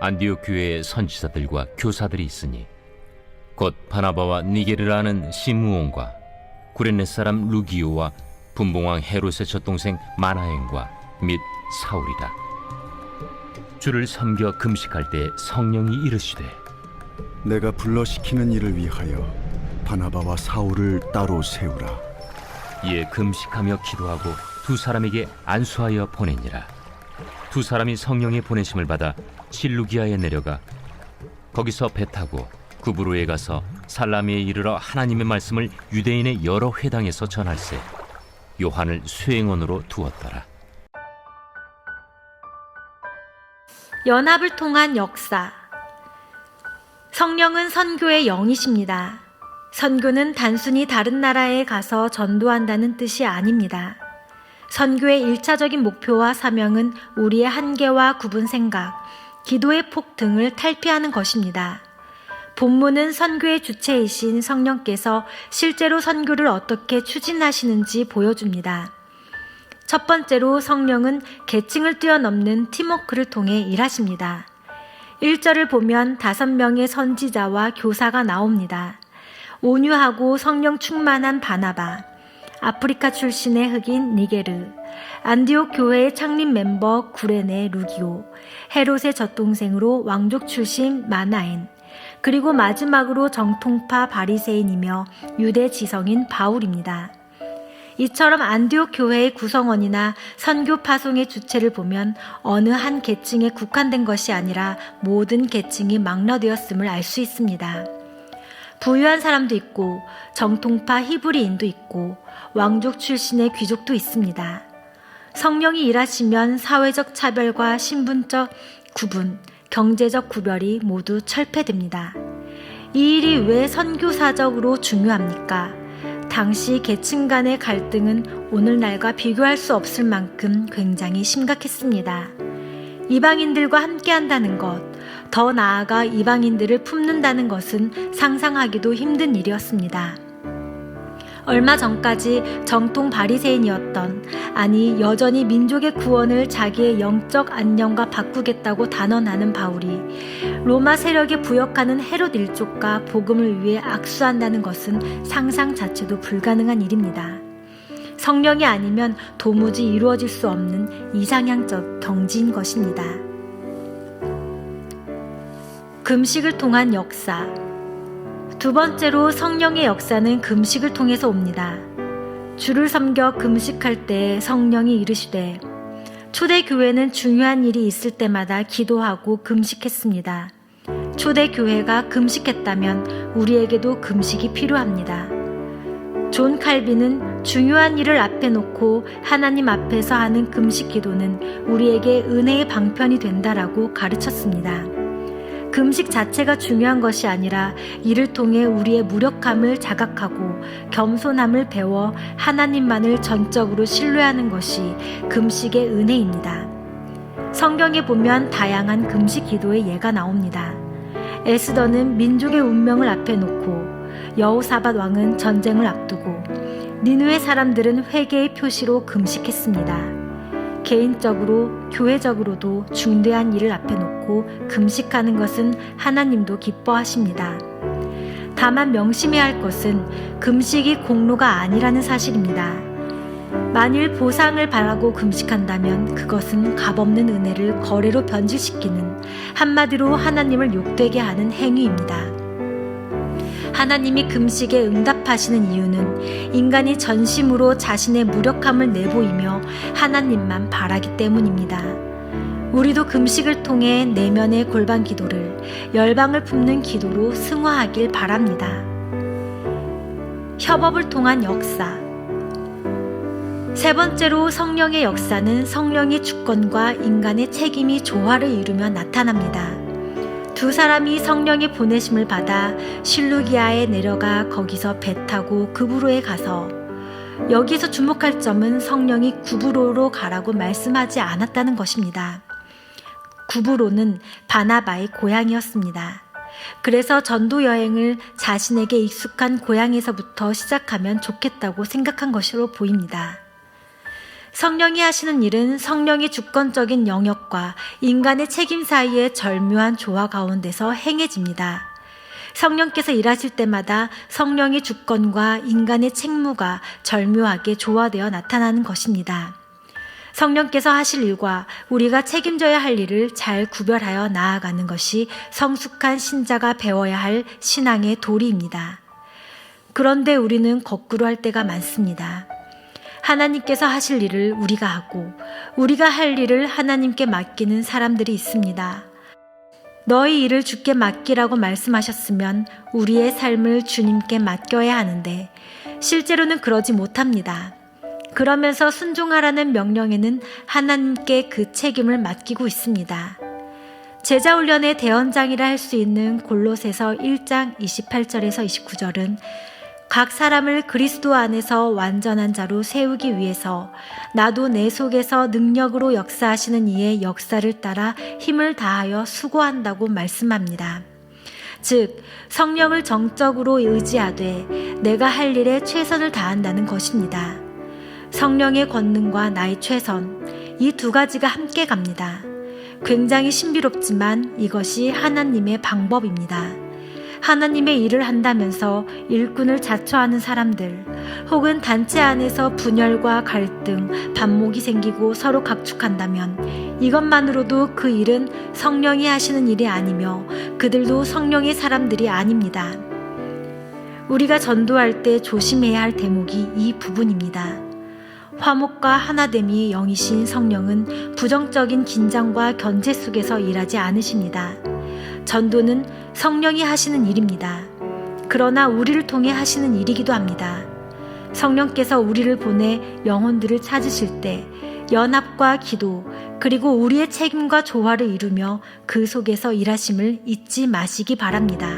안디옥 교회의 선지자들과 교사들이 있으니 곧 바나바와 니게르라는 시므온과 구레네 사람 루기오와 분봉왕 헤롯의 젖동생 마나엔과 및 사울이라. 주를 섬겨 금식할 때 성령이 이르시되 내가 불러시키는 일을 위하여 바나바와 사울을 따로 세우라. 이에 금식하며 기도하고 두 사람에게 안수하여 보내니라. 두 사람이 성령의 보내심을 받아 실루기아에 내려가 거기서 배 타고 구브로에 가서 살라미에 이르러 하나님의 말씀을 유대인의 여러 회당에서 전할세 요한을 수행원으로 두었더라. 연합을 통한 역사. 성령은 선교의 영이십니다. 선교는 단순히 다른 나라에 가서 전도한다는 뜻이 아닙니다. 선교의 1차적인 목표와 사명은 우리의 한계와 굽은 생각, 기도의 폭 등을 탈피하는 것입니다. 본문은 선교의 주체이신 성령께서 실제로 선교를 어떻게 추진하시는지 보여줍니다. 첫 번째로 성령은 계층을 뛰어넘는 팀워크를 통해 일하십니다. 1절을 보면 5명의 선지자와 교사가 나옵니다. 온유하고 성령 충만한 바나바, 아프리카 출신의 흑인 니게르, 안디옥 교회의 창립 멤버 구레네 루기오, 헤롯의 젖동생으로 왕족 출신 마나엔, 그리고 마지막으로 정통파 바리새인이며 유대 지성인 바울입니다. 이처럼 안디옥 교회의 구성원이나 선교 파송의 주체를 보면 어느 한 계층에 국한된 것이 아니라 모든 계층이 망라되었음을 알 수 있습니다. 부유한 사람도 있고 정통파 히브리인도 있고 왕족 출신의 귀족도 있습니다. 성령이 일하시면 사회적 차별과 신분적 구분, 경제적 구별이 모두 철폐됩니다. 이 일이 왜 선교사적으로 중요합니까? 당시 계층 간의 갈등은 오늘날과 비교할 수 없을 만큼 굉장히 심각했습니다. 이방인들과 함께한다는 것, 더 나아가 이방인들을 품는다는 것은 상상하기도 힘든 일이었습니다. 얼마 전까지 정통 바리새인이었던, 아니 여전히 민족의 구원을 자기의 영적 안녕과 바꾸겠다고 단언하는 바울이 로마 세력에 부역하는 헤롯 일족과 복음을 위해 악수한다는 것은 상상 자체도 불가능한 일입니다. 성령이 아니면 도무지 이루어질 수 없는 이상향적 경지인 것입니다. 금식을 통한 역사. 두 번째로 성령의 역사는 금식을 통해서 옵니다. 주를 섬겨 금식할 때 성령이 이르시되, 초대교회는 중요한 일이 있을 때마다 기도하고 금식했습니다. 초대교회가 금식했다면 우리에게도 금식이 필요합니다. 존 칼빈은 중요한 일을 앞에 놓고 하나님 앞에서 하는 금식 기도는 우리에게 은혜의 방편이 된다라고 가르쳤습니다. 금식 자체가 중요한 것이 아니라 이를 통해 우리의 무력함을 자각하고 겸손함을 배워 하나님만을 전적으로 신뢰하는 것이 금식의 은혜입니다. 성경에 보면 다양한 금식 기도의 예가 나옵니다. 에스더는 민족의 운명을 앞에 놓고, 여호사밧 왕은 전쟁을 앞두고, 니느웨 사람들은 회개의 표시로 금식했습니다. 개인적으로, 교회적으로도 중대한 일을 앞에 놓고 금식하는 것은 하나님도 기뻐하십니다. 다만 명심해야 할 것은 금식이 공로가 아니라는 사실입니다. 만일 보상을 바라고 금식한다면 그것은 값없는 은혜를 거래로 변질시키는, 한마디로 하나님을 욕되게 하는 행위입니다. 하나님이 금식에 응답하시는 이유는 인간이 전심으로 자신의 무력함을 내보이며 하나님만 바라기 때문입니다. 우리도 금식을 통해 내면의 골방 기도를 열방을 품는 기도로 승화하길 바랍니다. 협업을 통한 역사. 세 번째로 성령의 역사는 성령의 주권과 인간의 책임이 조화를 이루며 나타납니다. 두 사람이 성령의 보내심을 받아 실루기아에 내려가 거기서 배 타고 구브로에 가서, 여기서 주목할 점은 성령이 구브로로 가라고 말씀하지 않았다는 것입니다. 구브로는 바나바의 고향이었습니다. 그래서 전도 여행을 자신에게 익숙한 고향에서부터 시작하면 좋겠다고 생각한 것으로 보입니다. 성령이 하시는 일은 성령의 주권적인 영역과 인간의 책임 사이의 절묘한 조화 가운데서 행해집니다. 성령께서 일하실 때마다 성령의 주권과 인간의 책무가 절묘하게 조화되어 나타나는 것입니다. 성령께서 하실 일과 우리가 책임져야 할 일을 잘 구별하여 나아가는 것이 성숙한 신자가 배워야 할 신앙의 도리입니다. 그런데 우리는 거꾸로 할 때가 많습니다. 하나님께서 하실 일을 우리가 하고 우리가 할 일을 하나님께 맡기는 사람들이 있습니다. 너희 일을 주께 맡기라고 말씀하셨으면 우리의 삶을 주님께 맡겨야 하는데 실제로는 그러지 못합니다. 그러면서 순종하라는 명령에는 하나님께 그 책임을 맡기고 있습니다. 제자훈련의 대원장이라 할 수 있는 골로새서 1장 28절에서 29절은 각 사람을 그리스도 안에서 완전한 자로 세우기 위해서 나도 내 속에서 능력으로 역사하시는 이의 역사를 따라 힘을 다하여 수고한다고 말씀합니다. 즉, 성령을 정적으로 의지하되 내가 할 일에 최선을 다한다는 것입니다. 성령의 권능과 나의 최선, 이 두 가지가 함께 갑니다. 굉장히 신비롭지만 이것이 하나님의 방법입니다. 하나님의 일을 한다면서 일꾼을 자처하는 사람들, 혹은 단체 안에서 분열과 갈등, 반목이 생기고 서로 각축한다면 이것만으로도 그 일은 성령이 하시는 일이 아니며 그들도 성령의 사람들이 아닙니다. 우리가 전도할 때 조심해야 할 대목이 이 부분입니다. 화목과 하나됨이 영이신 성령은 부정적인 긴장과 견제 속에서 일하지 않으십니다. 전도는 성령이 하시는 일입니다. 그러나 우리를 통해 하시는 일이기도 합니다. 성령께서 우리를 보내 영혼들을 찾으실 때 연합과 기도, 그리고 우리의 책임과 조화를 이루며 그 속에서 일하심을 잊지 마시기 바랍니다.